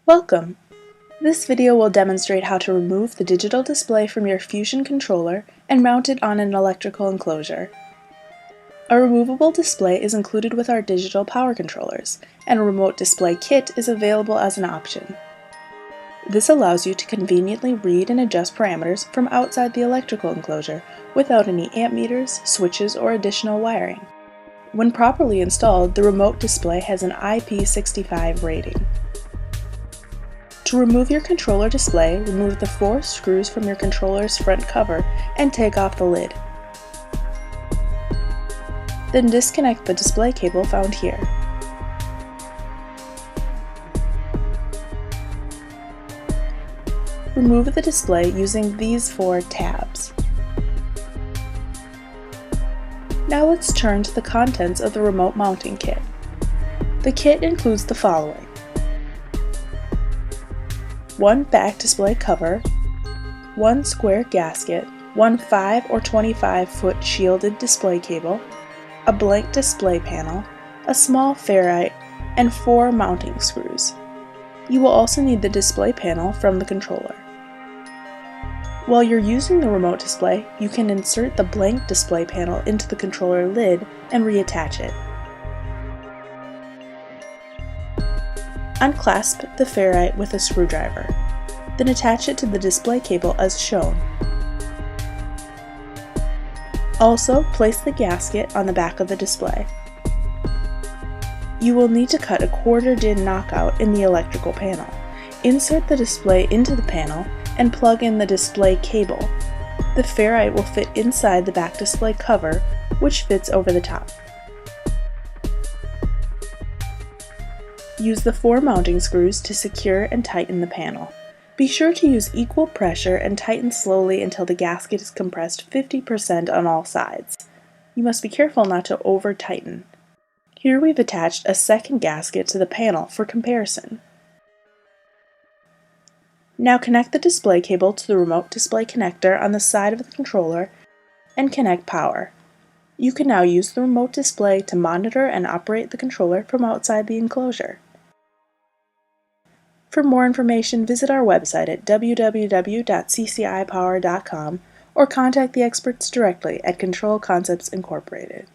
Welcome! This video will demonstrate how to remove the digital display from your Fusion controller and mount it on an electrical enclosure. A removable display is included with our digital power controllers, and a remote display kit is available as an option. This allows you to conveniently read and adjust parameters from outside the electrical enclosure without any amp meters, switches, or additional wiring. When properly installed, the remote display has an IP65 rating. To remove your controller display, remove the 4 screws from your controller's front cover and take off the lid. Then disconnect the display cable found here. Remove the display using these 4 tabs. Now let's turn to the contents of the remote mounting kit. The kit includes the following: 1 back display cover, 1 square gasket, 1 5 or 25 foot shielded display cable, a blank display panel, a small ferrite, and 4 mounting screws. You will also need the display panel from the controller. While you're using the remote display, you can insert the blank display panel into the controller lid and reattach it. Unclasp the ferrite with a screwdriver, then attach it to the display cable as shown. Also, place the gasket on the back of the display. You will need to cut a 1/4 DIN knockout in the electrical panel. Insert the display into the panel and plug in the display cable. The ferrite will fit inside the back display cover, which fits over the top. Use the 4 mounting screws to secure and tighten the panel. Be sure to use equal pressure and tighten slowly until the gasket is compressed 50% on all sides. You must be careful not to over-tighten. Here we've attached a second gasket to the panel for comparison. Now connect the display cable to the remote display connector on the side of the controller and connect power. You can now use the remote display to monitor and operate the controller from outside the enclosure. For more information, visit our website at www.ccipower.com or contact the experts directly at Control Concepts Incorporated.